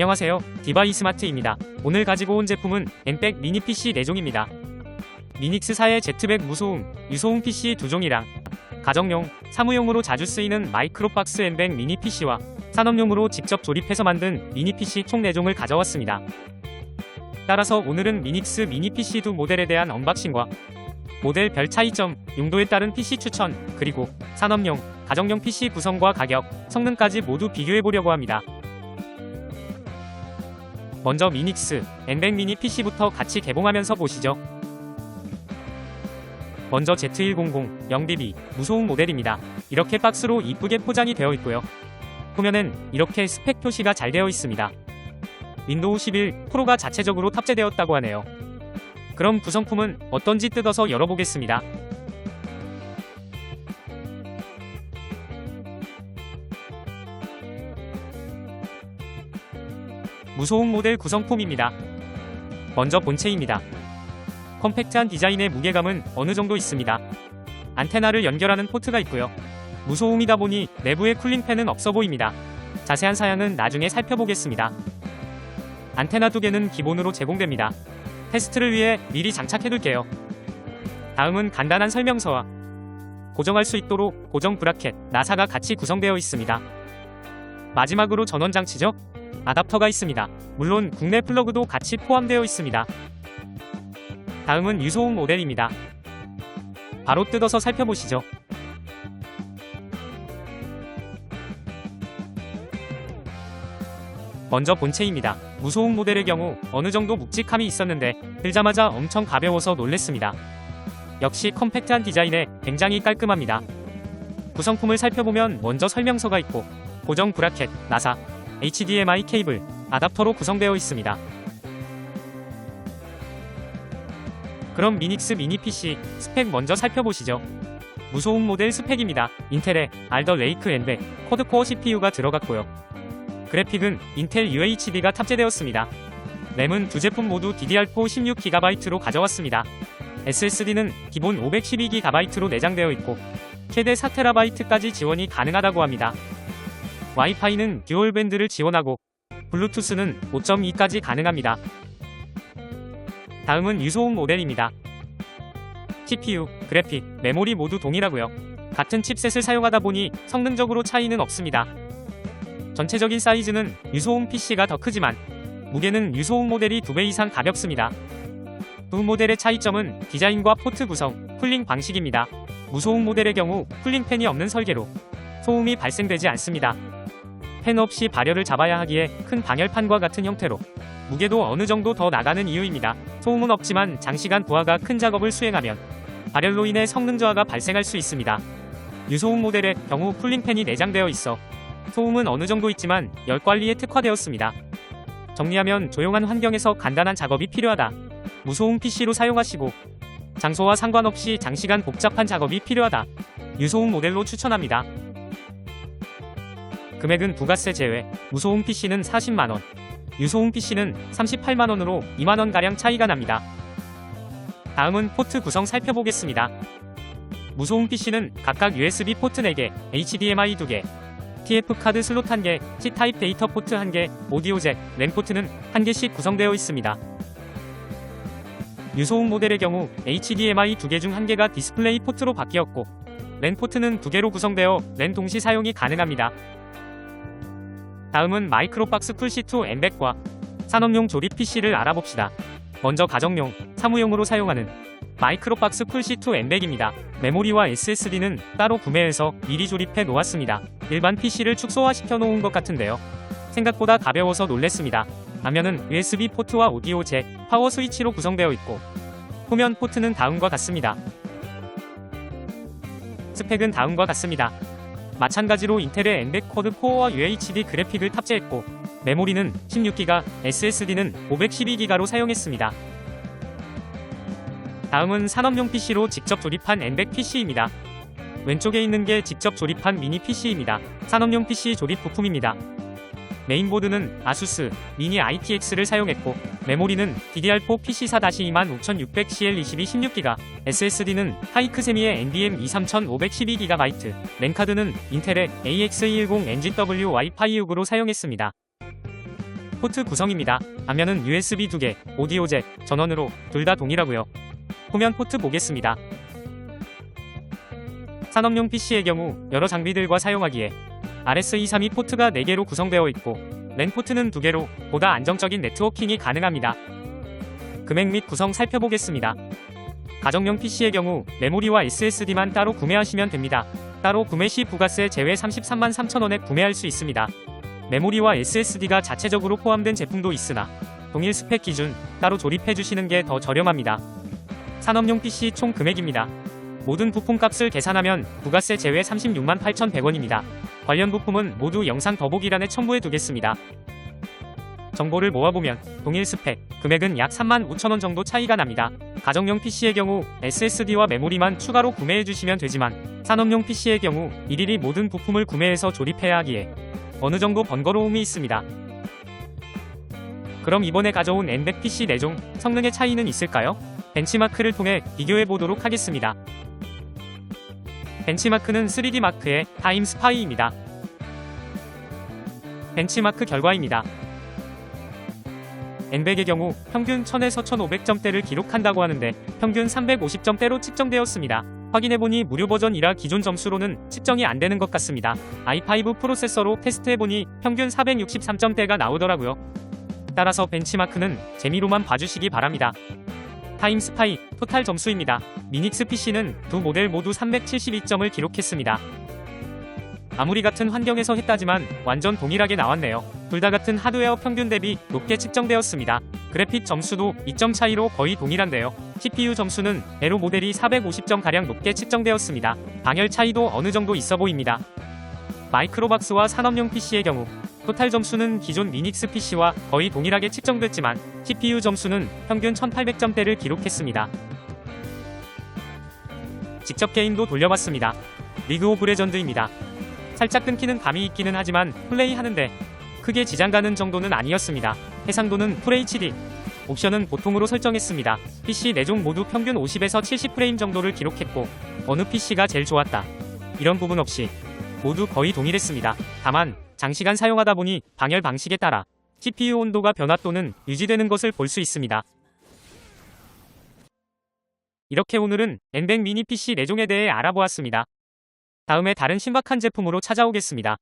안녕하세요, 디바이스마트입니다. 오늘 가지고 온 제품은 엔백 미니 PC 4종입니다. 리닉스사의 Z백 무소음, 유소음 PC 2종이랑 가정용, 사무용으로 자주 쓰이는 마이크로박스 엔백 미니 PC와 산업용으로 직접 조립해서 만든 미니 PC 총 4종을 가져왔습니다. 따라서 오늘은 리닉스 미니 PC 두 모델에 대한 언박싱과 모델별 차이점, 용도에 따른 PC 추천, 그리고 산업용, 가정용 PC 구성과 가격, 성능까지 모두 비교해보려고 합니다. 먼저 리닉스 엔백 미니 PC부터 같이 개봉하면서 보시죠. 먼저 Z100 0DB 무소음 모델입니다. 이렇게 박스로 이쁘게 포장이 되어 있고요. 후면엔 이렇게 스펙 표시가 잘 되어 있습니다. 윈도우 11 프로가 자체적으로 탑재되었다고 하네요. 그럼 구성품은 어떤지 뜯어서 열어보겠습니다. 무소음 모델 구성품입니다. 먼저 본체입니다. 컴팩트한 디자인의 무게감은 어느 정도 있습니다. 안테나를 연결하는 포트가 있고요. 무소음이다 보니 내부에 쿨링팬은 없어 보입니다. 자세한 사양은 나중에 살펴보겠습니다. 안테나 2개는 기본으로 제공됩니다. 테스트를 위해 미리 장착해둘게요. 다음은 간단한 설명서와 고정할 수 있도록 고정 브라켓, 나사가 같이 구성되어 있습니다. 마지막으로 전원장치죠? 아답터가 있습니다. 물론 국내 플러그도 같이 포함되어 있습니다. 다음은 유소음 모델입니다. 바로 뜯어서 살펴보시죠. 먼저 본체입니다. 무소음 모델의 경우 어느 정도 묵직함이 있었는데 들자마자 엄청 가벼워서 놀랬습니다. 역시 컴팩트한 디자인에 굉장히 깔끔합니다. 구성품을 살펴보면 먼저 설명서가 있고 고정 브라켓, 나사, HDMI 케이블, 아답터로 구성되어 있습니다. 그럼 리닉스 미니 PC 스펙 먼저 살펴보시죠. 무소음 모델 스펙입니다. 인텔의 알더 레이크 엔백 쿼드코어 CPU가 들어갔고요. 그래픽은 인텔 UHD가 탑재되었습니다. 램은 두 제품 모두 DDR4 16GB로 가져왔습니다. SSD는 기본 512GB로 내장되어 있고 최대 4TB까지 지원이 가능하다고 합니다. 와이파이는 듀얼밴드를 지원하고 블루투스는 5.2까지 가능합니다. 다음은 유소음 모델입니다. CPU, 그래픽, 메모리 모두 동일하고요. 같은 칩셋을 사용하다 보니 성능적으로 차이는 없습니다. 전체적인 사이즈는 유소음 PC가 더 크지만 무게는 유소음 모델이 2배 이상 가볍습니다. 두 모델의 차이점은 디자인과 포트 구성, 쿨링 방식입니다. 무소음 모델의 경우 쿨링팬이 없는 설계로 소음이 발생되지 않습니다. 팬 없이 발열을 잡아야 하기에 큰 방열판과 같은 형태로 무게도 어느 정도 더 나가는 이유입니다. 소음은 없지만 장시간 부하가 큰 작업을 수행하면 발열로 인해 성능 저하가 발생할 수 있습니다. 유소음 모델의 경우 쿨링팬이 내장되어 있어 소음은 어느 정도 있지만 열 관리에 특화되었습니다. 정리하면 조용한 환경에서 간단한 작업이 필요하다. 무소음 PC로 사용하시고 장소와 상관없이 장시간 복잡한 작업이 필요하다. 유소음 모델로 추천합니다. 금액은 부가세 제외, 무소음 PC는 40만원, 유소음 PC는 38만원으로 2만원가량 차이가 납니다. 다음은 포트 구성 살펴보겠습니다. 무소음 PC는 각각 USB 포트 4개, HDMI 2개, TF 카드 슬롯 1개, C타입 데이터 포트 1개, 오디오 잭, 램 포트는 1개씩 구성되어 있습니다. 유소음 모델의 경우 HDMI 2개 중 1개가 디스플레이 포트로 바뀌었고 랜 포트는 2개로 구성되어 랜 동시 사용이 가능합니다. 다음은 마이크로박스 쿨C2 엔백과 산업용 조립 PC를 알아봅시다. 먼저 가정용, 사무용으로 사용하는 마이크로박스 쿨C2 엔백입니다. 메모리와 SSD는 따로 구매해서 미리 조립해 놓았습니다. 일반 PC를 축소화시켜 놓은 것 같은데요. 생각보다 가벼워서 놀랬습니다. 앞면은 USB 포트와 오디오 잭, 파워 스위치로 구성되어 있고 후면 포트는 다음과 같습니다. 스펙은 다음과 같습니다. 마찬가지로 인텔의 엔백 쿼드 코어와 UHD 그래픽을 탑재했고 메모리는 16GB, SSD는 512GB로 사용했습니다. 다음은 산업용 PC로 직접 조립한 엔백 PC입니다. 왼쪽에 있는 게 직접 조립한 미니 PC입니다. 산업용 PC 조립 부품입니다. 메인보드는 아수스 미니 ITX를 사용했고 메모리는 DDR4 PC4-25600CL22 16GB, SSD는 하이크세미의 NVMe 3512GB, 램카드는 인텔의 AX210 엔진 W 와이파이 6으로 사용했습니다. 포트 구성입니다. 앞면은 USB 2개, 오디오 잭, 전원으로 둘 다 동일하고요. 후면 포트 보겠습니다. 산업용 PC의 경우 여러 장비들과 사용하기에 RS232 포트가 4개로 구성되어 있고 랜 포트는 2개로 보다 안정적인 네트워킹이 가능합니다. 금액 및 구성 살펴보겠습니다. 가정용 PC의 경우 메모리와 SSD만 따로 구매하시면 됩니다. 따로 구매 시 부가세 제외 33만 3천원에 구매할 수 있습니다. 메모리와 SSD가 자체적으로 포함된 제품도 있으나 동일 스펙 기준 따로 조립해 주시는 게 더 저렴합니다. 산업용 PC 총 금액입니다. 모든 부품값을 계산하면 부가세 제외 36만 8,100원입니다. 관련 부품은 모두 영상 더보기란에 첨부해 두겠습니다. 정보를 모아보면 동일 스펙, 금액은 약 3만 5천원 정도 차이가 납니다. 가정용 PC의 경우 SSD와 메모리만 추가로 구매해 주시면 되지만 산업용 PC의 경우 일일이 모든 부품을 구매해서 조립해야 하기에 어느 정도 번거로움이 있습니다. 그럼 이번에 가져온 N100 PC 4종 성능의 차이는 있을까요? 벤치마크를 통해 비교해 보도록 하겠습니다. 벤치마크는 3D 마크의 타임 스파이입니다. 벤치마크 결과입니다. N100의 경우 평균 1000에서 1500점대를 기록한다고 하는데 평균 350점대로 측정되었습니다. 확인해보니 무료 버전이라 기존 점수로는 측정이 안 되는 것 같습니다. i5 프로세서로 테스트해보니 평균 463점대가 나오더라고요. 따라서 벤치마크는 재미로만 봐주시기 바랍니다. 타임스파이 토탈 점수입니다. 미닉스 PC는 두 모델 모두 372점을 기록했습니다. 아무리 같은 환경에서 했다지만 완전 동일하게 나왔네요. 둘 다 같은 하드웨어 평균 대비 높게 측정되었습니다. 그래픽 점수도 2점 차이로 거의 동일한데요. CPU 점수는 에로 모델이 450점가량 높게 측정되었습니다. 방열 차이도 어느 정도 있어 보입니다. 마이크로박스와 산업용 PC의 경우 토탈 점수는 기존 미닉스 PC와 거의 동일하게 측정됐지만 CPU 점수는 평균 1800점대를 기록했습니다. 직접 게임도 돌려봤습니다. 리그 오브 레전드입니다. 살짝 끊기는 감이 있기는 하지만 플레이하는데 크게 지장가는 정도는 아니었습니다. 해상도는 FHD, 옵션은 보통으로 설정했습니다. PC 4종 모두 평균 50에서 70프레임 정도를 기록했고 어느 PC가 제일 좋았다, 이런 부분 없이 모두 거의 동일했습니다. 다만 장시간 사용하다 보니 방열 방식에 따라 CPU 온도가 변화 또는 유지되는 것을 볼 수 있습니다. 이렇게 오늘은 N100 미니 PC 4종에 대해 알아보았습니다. 다음에 다른 신박한 제품으로 찾아오겠습니다.